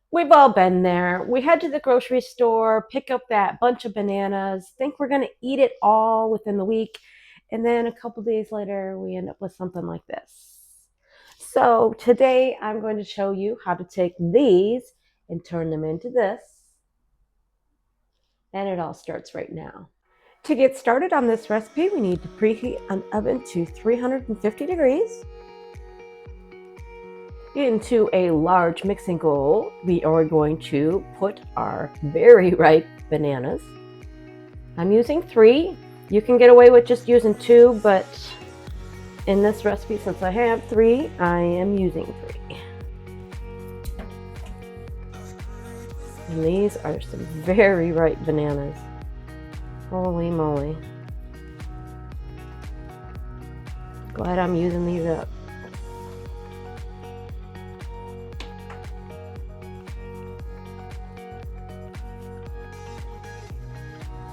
We've all been there. We head to the grocery store, pick up that bunch of bananas, think we're going to eat it all within the week, and then a couple days later, we end up with something like this. So today, I'm going to show you how to take these and turn them into this. And it all starts right now. To get started on this recipe, we need to preheat an oven to 350 degrees. Into a large mixing bowl, we are going to put our very ripe bananas. I'm using 3. You can get away with just using 2, but in this recipe, since I have 3, I am using 3. And these are some very ripe bananas. Holy moly. Glad I'm using these up.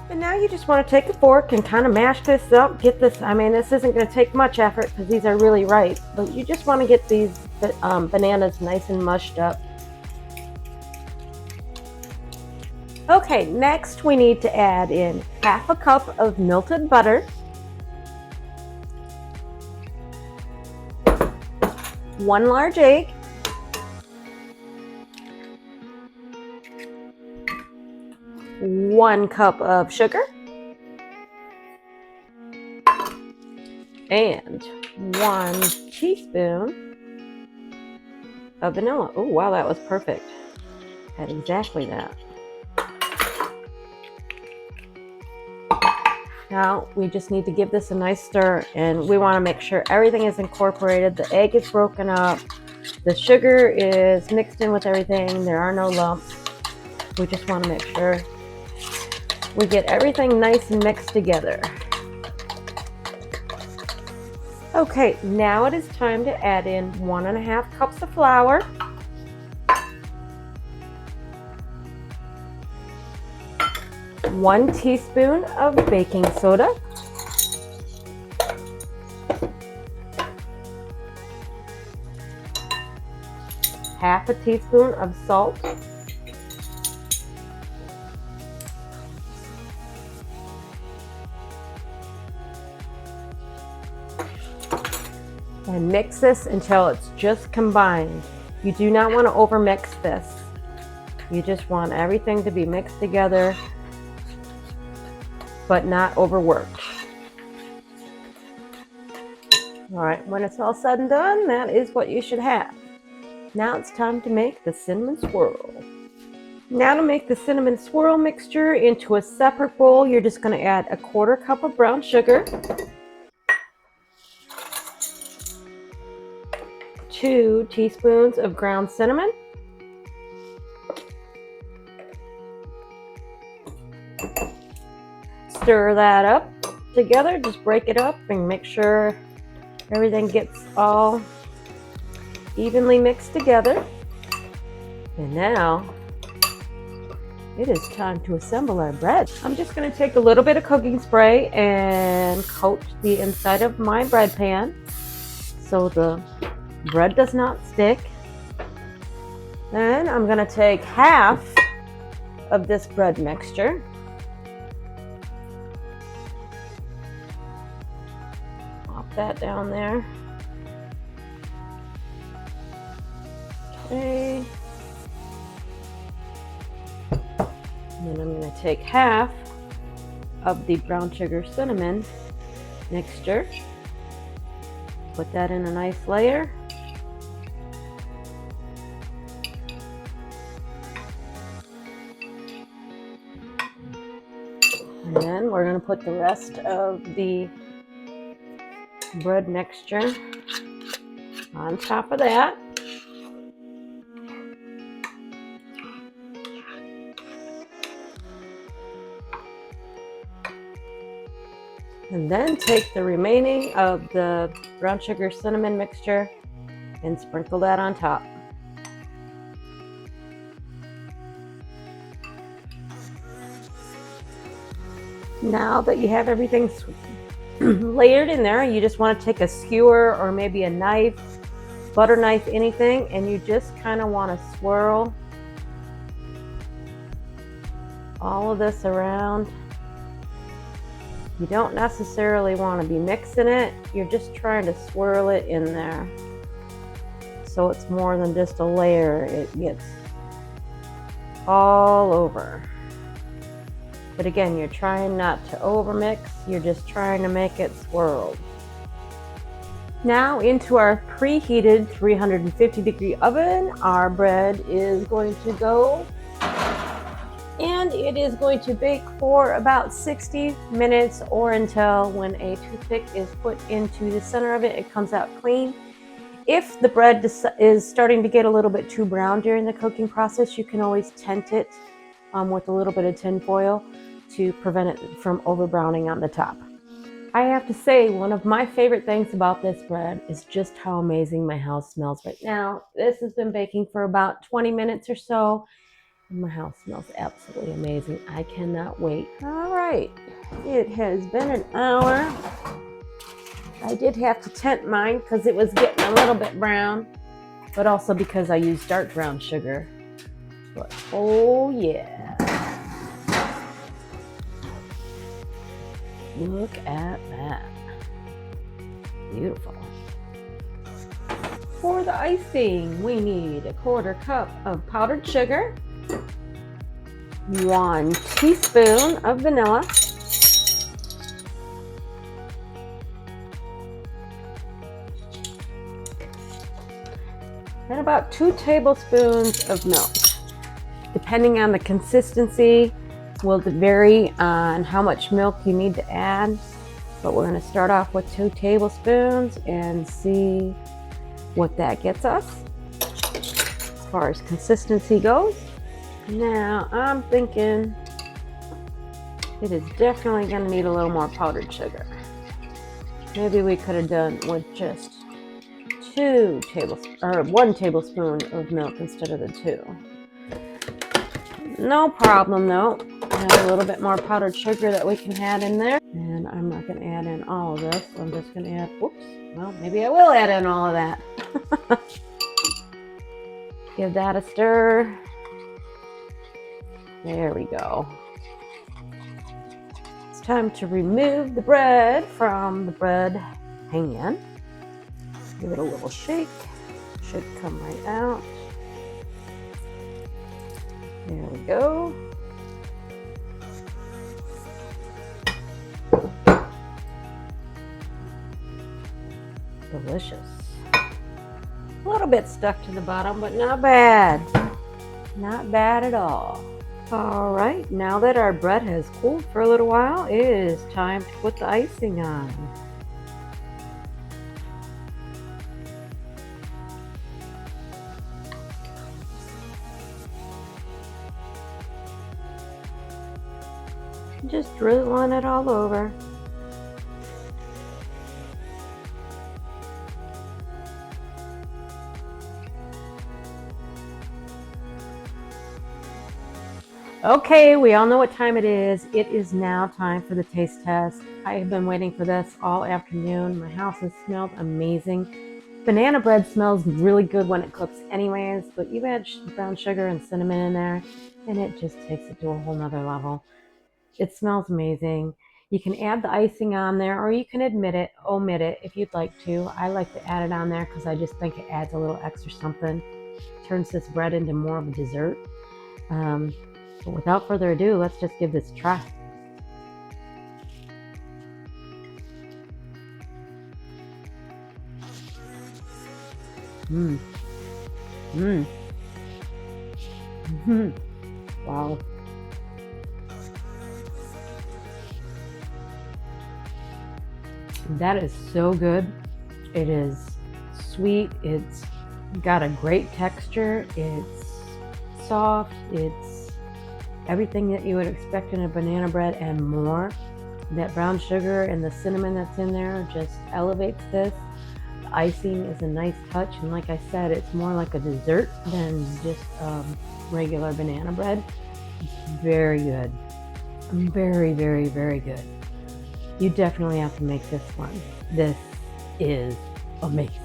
And now you just want to take a fork and kind of mash this up. Get this, this isn't going to take much effort because these are really ripe, but you just want to get these bananas nice and mushed up. Okay, next we need to add in half a cup of melted butter, 1 large egg, one cup of sugar, and 1 teaspoon of vanilla. Oh wow, that was perfect. Had exactly that. Now we just need to give this a nice stir, and we want to make sure everything is incorporated. The egg is broken up, the sugar is mixed in with everything, there are no lumps. We just want to make sure we get everything nice and mixed together. Okay, now it is time to add in 1.5 cups of flour, 1 teaspoon of baking soda, half a teaspoon of salt, and mix this until it's just combined. You do not want to overmix this. You just want everything to be mixed together, but not overworked. All right, when it's all said and done, that is what you should have. Now it's time to make the cinnamon swirl. Now to make the cinnamon swirl mixture into a separate bowl, you're just going to add 1/4 cup of brown sugar, 2 teaspoons of ground cinnamon, stir that up together. Just break it up and make sure everything gets all evenly mixed together. And now it is time to assemble our bread. I'm just going to take a little bit of cooking spray and coat the inside of my bread pan so the bread does not stick. Then I'm going to take half of this bread mixture, pop that down there. Okay. And then I'm going to take half of the brown sugar cinnamon mixture, put that in a nice layer. And then we're going to put the rest of the bread mixture on top of that. And then take the remaining of the brown sugar cinnamon mixture and sprinkle that on top. Now that you have everything layered in there, you just want to take a skewer or maybe a knife, butter knife, anything, and you just kind of want to swirl all of this around. You don't necessarily want to be mixing it. You're just trying to swirl it in there. So it's more than just a layer. It gets all over. But again, you're trying not to overmix. You're just trying to make it swirled. Now into our preheated 350-degree oven, our bread is going to go, and it is going to bake for about 60 minutes or until when a toothpick is put into the center of it, it comes out clean. If the bread is starting to get a little bit too brown during the cooking process, you can always tent it with a little bit of tin foil to prevent it from over browning on the top. I have to say, one of my favorite things about this bread is just how amazing my house smells right now. This has been baking for about 20 minutes or so, and my house smells absolutely amazing. I cannot wait. All right, it has been an hour. I did have to tent mine because it was getting a little bit brown, but also because I used dark brown sugar. But oh yeah. Look at that. Beautiful. For the icing, we need 1/4 cup of powdered sugar, 1 teaspoon of vanilla, and about 2 tablespoons of milk. Depending on the consistency, will vary on how much milk you need to add, but we're going to start off with 2 tablespoons and see what that gets us as far as consistency goes. Now I'm thinking it is definitely going to need a little more powdered sugar. Maybe we could have done with just 1 tablespoon of milk instead of the 2. No problem though. I have a little bit more powdered sugar that we can add in there. And I'm not going to add in all of this. I'm just going to add, well, maybe I will add in all of that. Give that a stir. There we go. It's time to remove the bread from the bread pan. Give it a little shake. Should come right out. There we go. Delicious. A little bit stuck to the bottom, but not bad. Not bad at all. All right, now that our bread has cooled for a little while, it is time to put the icing on. Just drizzling it all over. Okay, we all know what time it is. It is now time for the taste test. I have been waiting for this all afternoon. My house has smelled amazing. Banana bread smells really good when it cooks anyways, but you add brown sugar and cinnamon in there, and it just takes it to a whole nother level. It smells amazing. You can add the icing on there, or you can omit it if you'd like to. I like to add it on there because I just think it adds a little extra something. Turns this bread into more of a dessert. But without further ado, let's just give this a try. Wow. That is so good. It is sweet. It's got a great texture. It's soft. It's everything that you would expect in a banana bread and more. That brown sugar and the cinnamon that's in there just elevates this. The icing is a nice touch, and like I said, it's more like a dessert than just regular banana bread. It's very good. Very, very, very good. You definitely have to make this one. This is amazing.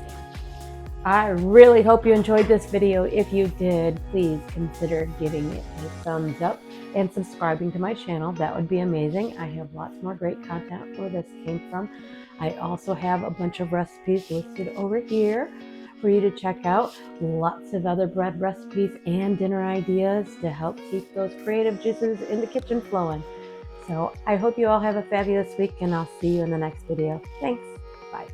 I really hope you enjoyed this video. If you did, please consider giving it a thumbs up and subscribing to my channel. That would be amazing. I have lots more great content where this came from. I also have a bunch of recipes listed over here for you to check out. Lots of other bread recipes and dinner ideas to help keep those creative juices in the kitchen flowing. So I hope you all have a fabulous week, and I'll see you in the next video. Thanks. Bye.